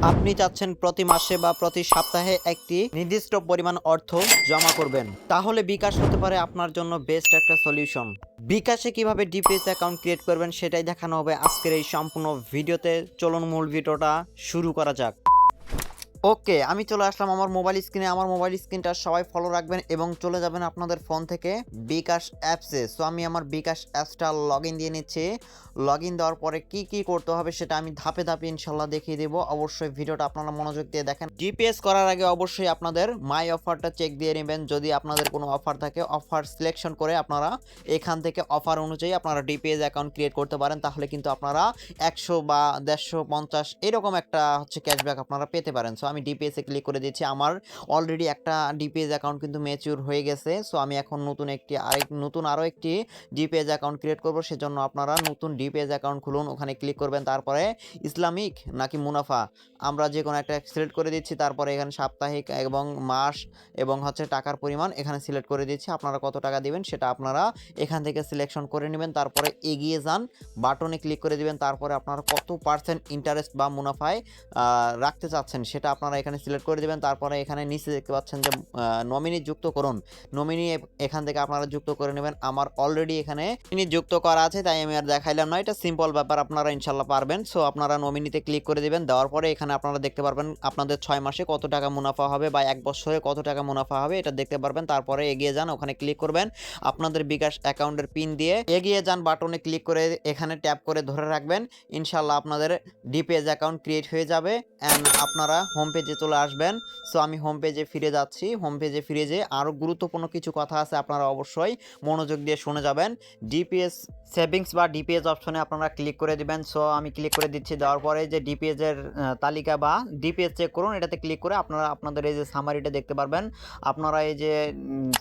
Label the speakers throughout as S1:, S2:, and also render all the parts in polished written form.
S1: আপনি চাচ্ছেন প্রতি মাসে বা প্রতি সপ্তাহে একটি নির্দিষ্ট পরিমাণ অর্থ জমা করবেন, তাহলে বিকাশ হতে পারে আপনার জন্য বেস্ট একটা সলিউশন। বিকাশে কিভাবে ডিপিএস অ্যাকাউন্ট ক্রিয়েট করবেন সেটাই দেখানো হবে আজকের এই সম্পূর্ণ ভিডিওতে। চলুন মূল ভিডিওটা শুরু করা যাক। ওকে, আমি চলে আসলাম আমার মোবাইল স্ক্রিনে। আমার মোবাইল স্ক্রিনটা সবাই ফলো রাখবেন এবং চলে যাবেন আপনাদের ফোন থেকে বিকাশ অ্যাপসে। সো আমি আমার বিকাশ অ্যাপসটা লগ ইন দিয়ে নিচ্ছি। লগ ইন দেওয়ার পরে কি করতে হবে সেটা আমি ধাপে ধাপে ইনশাল্লাহ দেখিয়ে দেবো। অবশ্যই ভিডিওটা আপনারা মনোযোগ দিয়ে দেখেন। জিপিএস করার আগে অবশ্যই আপনাদের মাই অফারটা চেক দিয়ে নেবেন। যদি আপনাদের কোনো অফার থাকে, অফার সিলেকশন করে আপনারা এখান থেকে অফার অনুযায়ী আপনারা ডিপিএস অ্যাকাউন্ট ক্রিয়েট করতে পারেন। তাহলে কিন্তু আপনারা 100 বা 150 এরকম একটা ক্যাশব্যাক আপনারা পেতে পারেন। সো আমি ডিপিএস এ ক্লিক করে দিচ্ছি। আমার অলরেডি একটা ডিপিএস অ্যাকাউন্ট কিন্তু ম্যাচিউর হয়ে গেছে। সো আমি এখন নতুন আরও একটি ডিপিএস অ্যাকাউন্ট ক্রিয়েট করব। সেজন্য আপনারা নতুন ডিপিএস অ্যাকাউন্ট খুলুন, ওখানে ক্লিক করবেন। তারপরে ইসলামিক নাকি মুনাফা আমরা যে কোনো একটা সিলেক্ট করে দিচ্ছি। তারপরে এখানে সাপ্তাহিক এবং মাস এবং টাকার পরিমাণ এখানে সিলেক্ট করে দিচ্ছি। আপনারা কত টাকা দিবেন সেটা আপনারা এখান থেকে সিলেকশন করে নেবেন। তারপরে এগিয়ে যান বাটনে ক্লিক করে দিবেন। তারপরে আপনারা কত পার্সেন্ট ইন্টারেস্ট বা মুনাফায় রাখতে চাচ্ছেন সেটা আপনারা এখানে সিলেক্ট করে দেবেন। তারপরে এখানে নিচে দেখতে পাচ্ছেন যে নমিনি যুক্ত করুন। নমিনি এখান থেকে আপনারা যুক্ত করে নেবেন। আমার অলরেডি এখানে যুক্ত করা আছে, তাই আমি আর দেখাইলাম না। এটা সিম্পল ব্যাপার, আপনারা ইনশাল্লাহ পারবেন। সো আপনারা নমিনিতে ক্লিক করে দেবেন। দেওয়ার পরে এখানে আপনারা দেখতে পারবেন আপনাদের 6 মাসে কত টাকা মুনাফা হবে বা 1 বছরে কত টাকা মুনাফা হবে, এটা দেখতে পারবেন। তারপরে এগিয়ে যান, ওখানে ক্লিক করবেন। আপনাদের বিকাশ অ্যাকাউন্টের পিন দিয়ে এগিয়ে যান বাটনে ক্লিক করে এখানে ট্যাপ করে ধরে রাখবেন। ইনশাল্লাহ আপনাদের ডিপিএস অ্যাকাউন্ট ক্রিয়েট হয়ে যাবে অ্যান্ড আপনারা হোম পেজে চলে আসবেন। সো আমি হোম পেজে ফিরে যাচ্ছি। হোম পেজে ফিরে যেয়ে আরও গুরুত্বপূর্ণ কিছু কথা আছে, আপনারা অবশ্যই মনোযোগ দিয়ে শুনে যাবেন। ডিপিএস সেভিংস বা ডিপিএস অপশনে আপনারা ক্লিক করে দিবেন। সো আমি ক্লিক করে দিচ্ছি। দেওয়ার পরে যে ডিপিএস এর তালিকা বা ডিপিএস চেক করুন, এটাতে ক্লিক করে আপনারা আপনাদের এই যে সামারিটা দেখতে পারবেন। আপনারা এই যে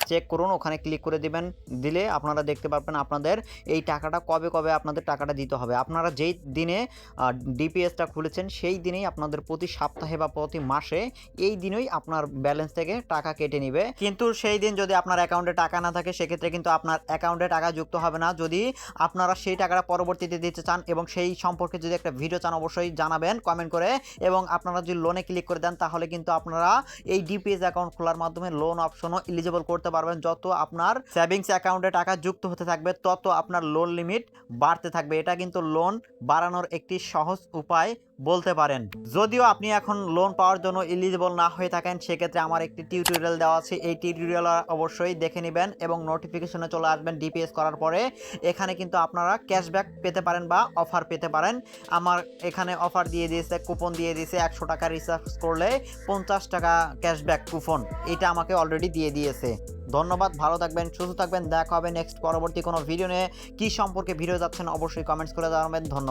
S1: চেক করুন ওখানে ক্লিক করে দিবেন। দিলে আপনারা দেখতে পারবেন আপনাদের এই টাকাটা কবে আপনাদের টাকাটা দিতে হবে। আপনারা যেই দিনে ডিপিএসটা খুলেছেন সেই দিনেই আপনাদের প্রতি সপ্তাহে বা প্রতি মাসে এই দিনই আপনার ব্যালেন্স থেকে টাকা কেটে নিবে। কিন্তু সেই দিন যদি আপনার অ্যাকাউন্টে টাকা না থাকে সেক্ষেত্রে কিন্তু আপনার অ্যাকাউন্টে টাকা যুক্ত হবে না। যদি আপনারা সেই টাকাটা পরবর্তীতে দিতে চান এবং সেই সম্পর্কে যদি একটা ভিডিও চান অবশ্যই জানাবেন কমেন্ট করে। এবং আপনারা যদি লোনে ক্লিক করে দেন তাহলে কিন্তু আপনারা এই ডিপিএস অ্যাকাউন্ট খোলার মাধ্যমে লোন অপশনও এলিজিবল করতে পারবেন। যত আপনার সেভিংস অ্যাকাউন্টে টাকা যুক্ত হতে থাকবে তত আপনার লোন লিমিট বাড়তে থাকবে। এটা কিন্তু লোন বাড়ানোর একটি সহজ উপায় বলতে পারেন। যদিও আপনি এখন লোন পাওয়ার জন্য এলিজিবল না হয়ে থাকেন সেক্ষেত্রে আমার একটি টিউটোরিয়াল দেওয়া আছে, এই টিউটোরিয়াল অবশ্যই দেখে নেবেন এবং নোটিফিকেশনে চলে আসবেন। ডিপিএস করার পরে এখানে কিন্তু আপনারা ক্যাশব্যাক পেতে পারেন বা অফার পেতে পারেন। আমার এখানে অফার দিয়ে দিয়েছে, কুপন দিয়ে দিয়েছে। 100 টাকা রিচার্জ করলে 50 টাকা ক্যাশব্যাক কুপন, এটা আমাকে অলরেডি দিয়ে দিয়েছে। ধন্যবাদ, ভালো থাকবেন, সুস্থ থাকবেন। দেখা হবে নেক্সট পরবর্তী কোনো ভিডিও নিয়ে। কি সম্পর্কে ভিডিও যাচ্ছেন অবশ্যই কমেন্টস করে জানাবেন। ধন্যবাদ।